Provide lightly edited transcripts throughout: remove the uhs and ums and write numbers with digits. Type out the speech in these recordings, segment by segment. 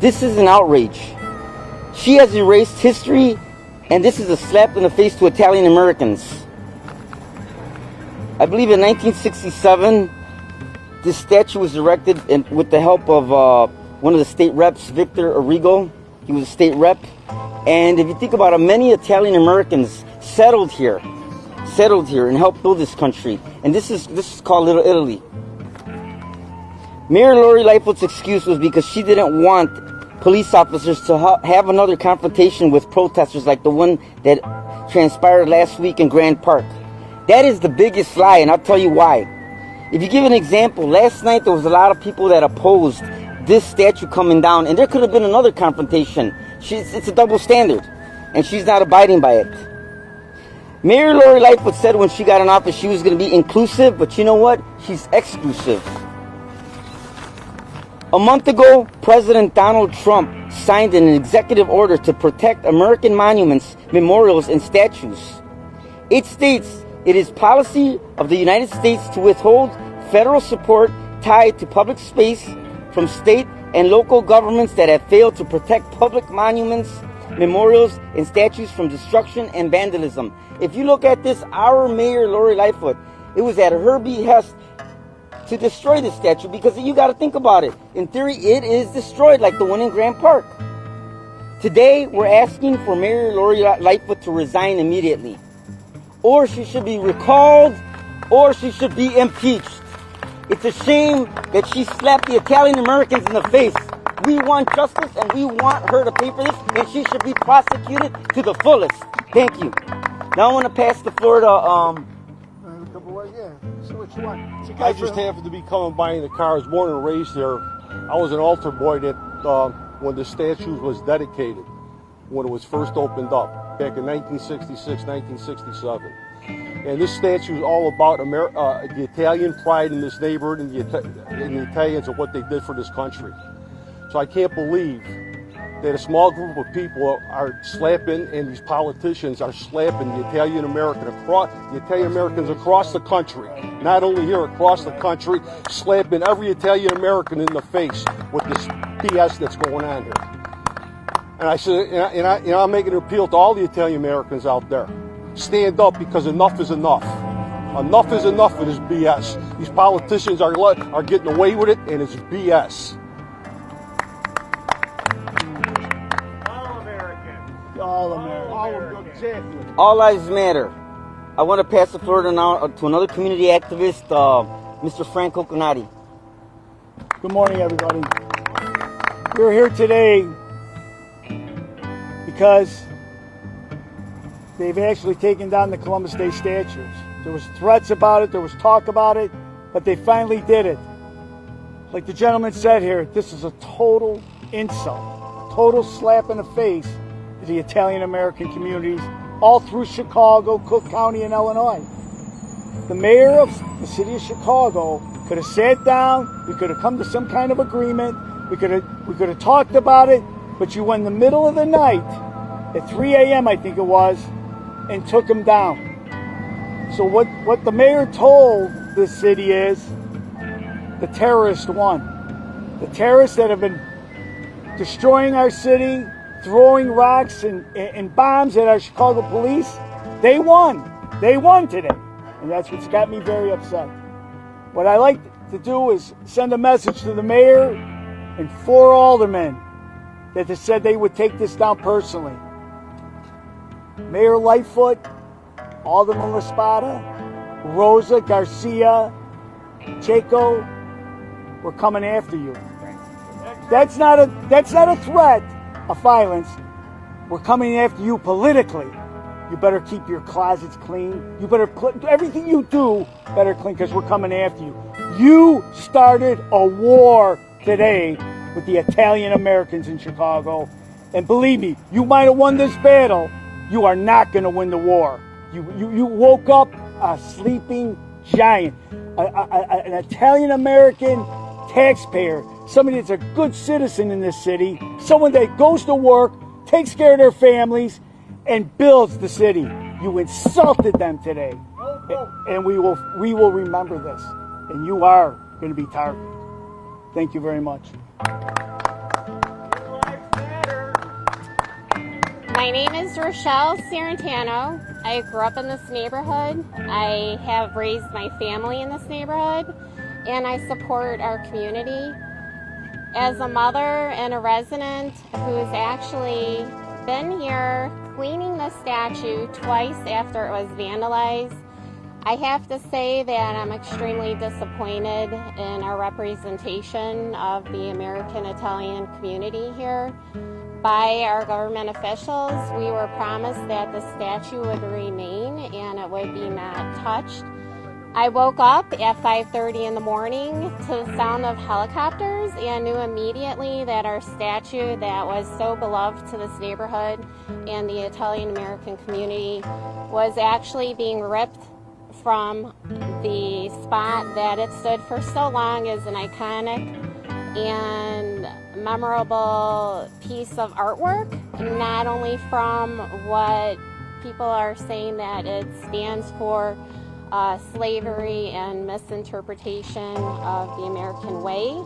This is an outrage. She has erased history, and this is a slap in the face to Italian Americans. I believe in 1967, this statue was erected with the help of one of the state reps, Victor Arrigo. He was a state rep. And if you think about it, many Italian Americans settled here and helped build this country. And this is called Little Italy. Mayor Lori Lightfoot's excuse was because she didn't want police officers to have another confrontation with protesters like the one that transpired last week in Grand Park. That is the biggest lie, and I'll tell you why. If you give an example, last night there was a lot of people that opposed this statue coming down, and there could have been another confrontation. It's a double standard, and she's not abiding by it. Mayor Lori Lightfoot said when she got in office she was going to be inclusive, but you know what? She's exclusive. A month ago, President Donald Trump signed an executive order to protect American monuments, memorials, and statues. It states it is policy of the United States to withhold federal support tied to public space from state and local governments that have failed to protect public monuments, memorials, and statues from destruction and vandalism. If you look at this, our Mayor Lori Lightfoot, it was at her behest to destroy this statue, because you got to think about it. In theory, it is destroyed like the one in Grand Park. Today, we're asking for Mayor Lori Lightfoot to resign immediately. Or she should be recalled, or she should be impeached. It's a shame that she slapped the Italian Americans in the face. We want justice, and we want her to pay for this, and she should be prosecuted to the fullest. Thank you. Now I want to pass the floor to I just happened to be coming by in the car. I was born and raised there. I was an altar boy that when the statue was dedicated, when it was first opened up, back in 1966, 1967. And this statue is all about the Italian pride in this neighborhood and the Italians and what they did for this country. So I can't believe that a small group of people are slapping, and these politicians are slapping the Italian Americans across the country, not only here, across the country, slapping every Italian American in the face with this BS that's going on here. And I said, I'm making an appeal to all the Italian Americans out there. Stand up, because enough is enough. Enough is enough of this BS. These politicians are getting away with it, and it's BS. All American. Exactly. All Lives Matter. I want to pass the floor to another community activist, Mr. Frank Coconati. Good morning, everybody. We're here today because they've actually taken down the Columbus Day statues. There was threats about it, there was talk about it, but they finally did it. Like the gentleman said here, this is a total insult, a total slap in the face to the Italian American communities all through Chicago, Cook County, and Illinois. The mayor of the city of Chicago could have sat down, we could have come to some kind of agreement, we could have talked about it, but you went in the middle of the night at 3 a.m. I think it was, and took him down. So what the mayor told this city is the terrorists won. The terrorists that have been destroying our city, throwing rocks and bombs at our Chicago police, they won. They won today. And that's what's got me very upset. What I like to do is send a message to the mayor and 4 aldermen that they said they would take this down personally. Mayor Lightfoot, Alderman Laspada, Rosa Garcia, Chaco, we're coming after you. That's not a threat of violence. We're coming after you politically. You better keep your closets clean. You better everything you do better clean, because we're coming after you. You started a war today with the Italian Americans in Chicago, and believe me, you might have won this battle. You are not going to win the war. You woke up a sleeping giant, an Italian American taxpayer, somebody that's a good citizen in this city, someone that goes to work, takes care of their families, and builds the city. You insulted them today, and we will remember this. And you are going to be targeted. Thank you very much. My name is Rochelle Sarantano. I grew up in this neighborhood. I have raised my family in this neighborhood, and I support our community. As a mother and a resident who's actually been here cleaning the statue twice after it was vandalized, I have to say that I'm extremely disappointed in our representation of the American Italian community here. By our government officials, we were promised that the statue would remain and it would be not touched. I woke up at 5:30 in the morning to the sound of helicopters and knew immediately that our statue that was so beloved to this neighborhood and the Italian American community was actually being ripped from the spot that it stood for so long as an iconic and memorable piece of artwork, not only from what people are saying that it stands for slavery and misinterpretation of the American way,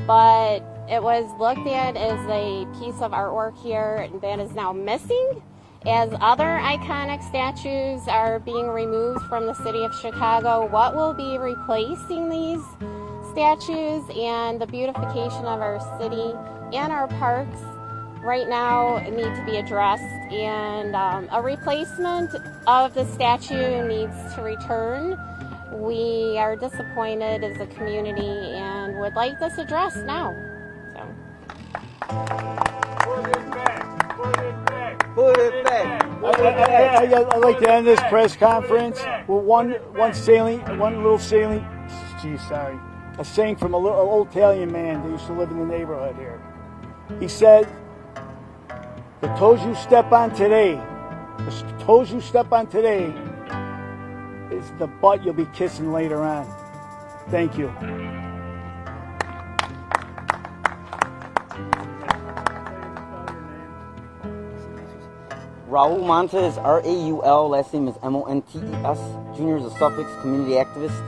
but it was looked at as a piece of artwork here that is now missing, as other iconic statues are being removed from the city of Chicago. What will be replacing these statues and the beautification of our city and our parks right now need to be addressed, and a replacement of the statue needs to return. We are disappointed as a community and would like this addressed now. Put it back. Put it back. Put it back. I'd like to end this press conference with one little salient, a saying from an old Italian man that used to live in the neighborhood here. He said, the toes you step on today is the butt you'll be kissing later on. Thank you. Raul Montes, R-A-U-L, last name is M-O-N-T-E-S. Junior is a Suffolk community activist.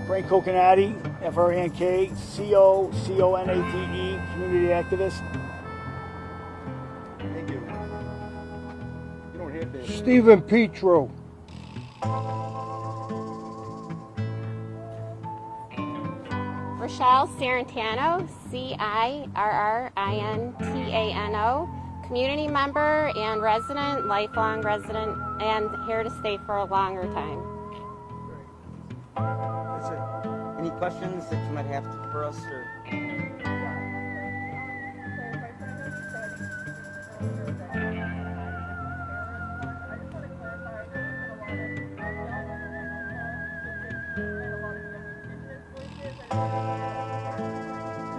Frank Coconati, F-R-A-N-K, C-O-C-O-N-A-T-E, community activist. Thank you. You don't have to. Stephen Petro. Rochelle Sarantano, C-I-R-R-I-N-T-A-N-O, community member and resident, lifelong resident, and here to stay for a longer time. That's it. Any questions that you might have for us? Or?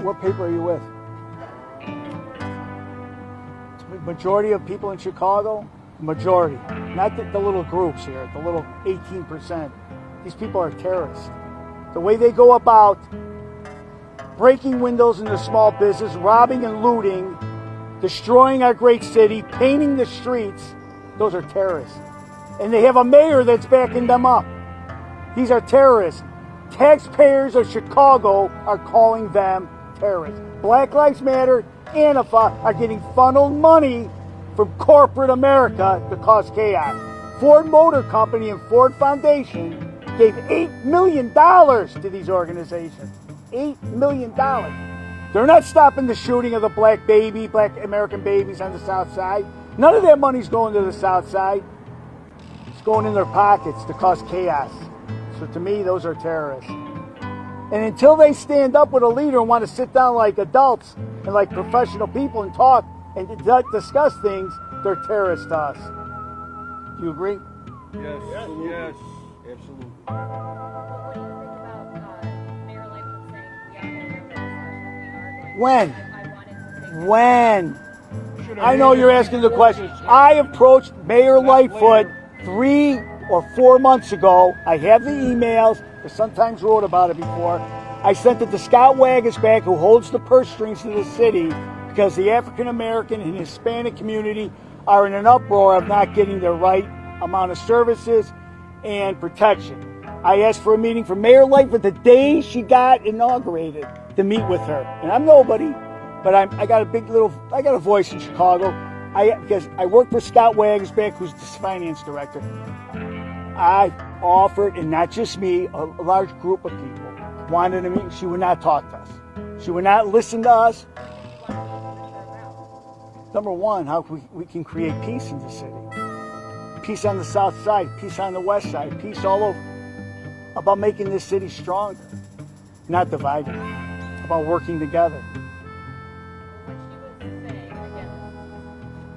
What paper are you with? The majority of people in Chicago, majority, not the little groups here, the little 18%. These people are terrorists. The way they go about breaking windows into small business, robbing and looting, destroying our great city, painting the streets, those are terrorists. And they have a mayor that's backing them up. These are terrorists. Taxpayers of Chicago are calling them terrorists. Black Lives Matter, Antifa are getting funneled money from corporate America to cause chaos. Ford Motor Company and Ford Foundation gave $8 million to these organizations. $8 million. They're not stopping the shooting of the black American babies on the South Side. None of that money's going to the South Side. It's going in their pockets to cause chaos. So to me, those are terrorists. And until they stand up with a leader and want to sit down like adults and like professional people and talk and discuss things, they're terrorists to us. Do you agree? Yes, yes, absolutely. What do you think about Mayor Lightfoot saying we are going to have this discussion? When? I wanted to take When? I know you're asking the question. I approached Mayor Lightfoot 3 or 4 months ago. I have the emails. I sometimes wrote about it before. I sent it to Scott Wagisback, who holds the purse strings to the city, because the African American and Hispanic community are in an uproar of not getting the right amount of services and protection. I asked for a meeting for Mayor Lightfoot the day she got inaugurated to meet with her. And I'm nobody. But I got a voice in Chicago. Because I worked for Scott Wagersback, who's the finance director. I offered, and not just me, a large group of people wanted to meet. She would not talk to us. She would not listen to us. Number one, how we can create peace in the city. Peace on the south side, peace on the west side, peace all over. About making this city stronger, not divided. About working together.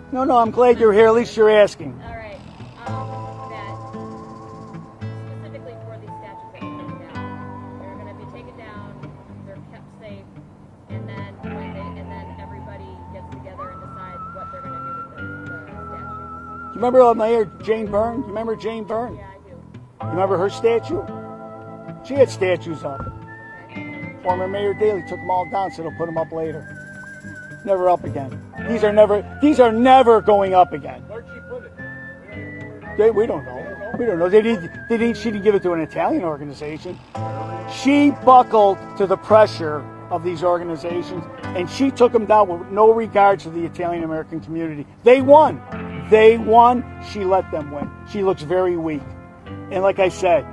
No, I'm glad you're here. At least you're asking. All right. That specifically for these statues that were taken down, they're going to be taken down. They're kept safe, and then everybody gets together and decides what they're going to do with the statues. You remember Mayor Jane Byrne? You remember Jane Byrne? Yeah, I do. You remember her statue? She had statues up. Okay. Former Mayor Daley took them all down, so they'll put them up later. Never up again. These are never going up again. Where'd she put it? We don't know. We don't know. She didn't give it to an Italian organization. She buckled to the pressure of these organizations, and she took them down with no regard to the Italian American community. They won. She let them win. She looks very weak. And like I said,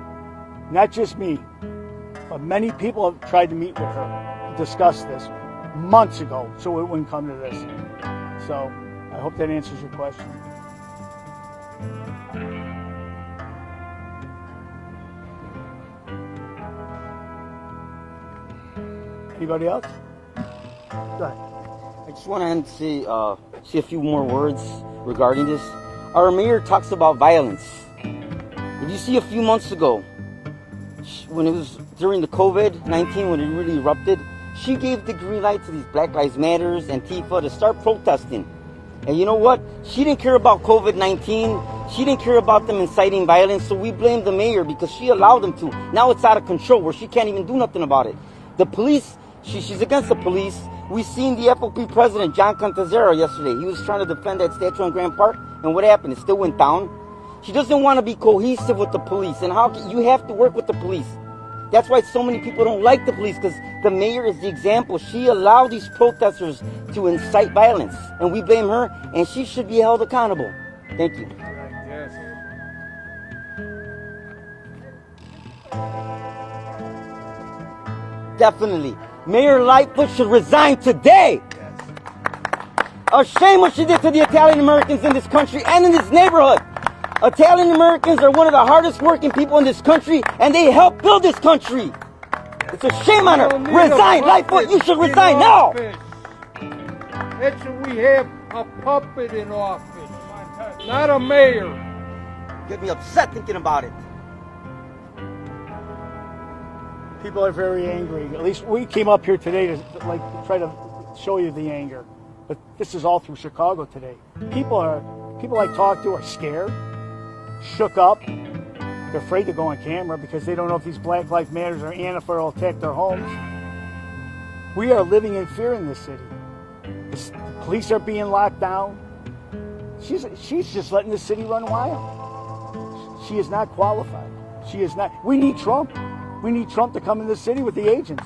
not just me, but many people have tried to meet with her to discuss this months ago, so it wouldn't come to this. So I hope that answers your question. Anybody else? Go ahead. I just want to say a few more words regarding this. Our mayor talks about violence. If you see a few months ago, when it was during the COVID-19, when it really erupted, she gave the green light to these Black Lives Matters and Antifa to start protesting. And you know what? She didn't care about COVID-19. She didn't care about them inciting violence, so we blame the mayor because she allowed them to. Now it's out of control where she can't even do nothing about it. The police, she's against the police. We seen the FOP president, John Cantazero, yesterday. He was trying to defend that statue in Grand Park, and what happened? It still went down. She doesn't want to be cohesive with the police, and you have to work with the police. That's why so many people don't like the police, because the mayor is the example. She allowed these protesters to incite violence, and we blame her, and she should be held accountable. Thank you. Yes. Definitely. Mayor Lightfoot should resign today. A shame what she did to the Italian Americans in this country and in this neighborhood. Italian Americans are one of the hardest working people in this country, and they helped build this country. It's a shame on her. Resign, Lightfoot. You should resign now. It should we have a puppet in office, not a mayor. Get me upset thinking about it. People are very angry. At least we came up here today to try to show you the anger. But this is all through Chicago today. People I talk to are scared, shook up. They're afraid to go on camera because they don't know if these Black Lives Matters or Antifa will attack their homes. We are living in fear in this city. The police are being locked down. She's just letting the city run wild. She is not qualified. She is not. We need Trump. We need Trump to come in the city with the agents.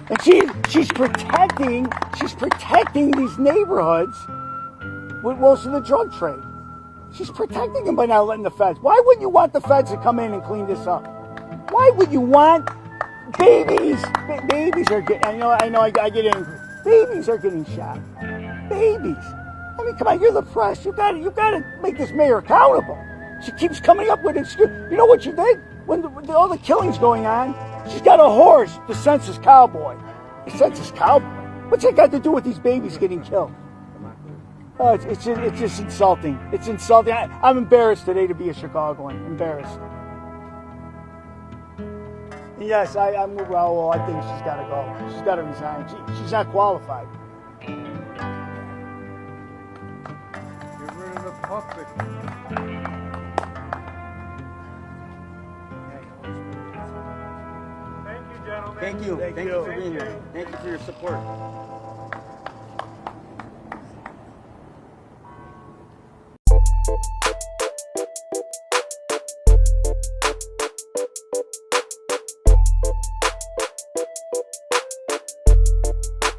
And she's protecting these neighborhoods with most of the drug trade. She's protecting them by not letting the feds. Why wouldn't you want the feds to come in and clean this up? Why would you want babies? Babies are getting. I know. I get angry. Babies are getting shot. Babies. I mean, come on. You're the press. You got to make this mayor accountable. She keeps coming up with excuse. You know what she did when all the killings going on? She's got a horse, the census cowboy. The census cowboy. What's that got to do with these babies getting killed? Oh, it's just insulting. It's insulting. I'm embarrassed today to be a Chicagoan. Embarrassed. Yes, I'm with Raul. I think she's got to go. She's got to resign. She's not qualified. Get rid of the puppet. Thank you, gentlemen. Thank you. Thank you for being here. Thank you for your support.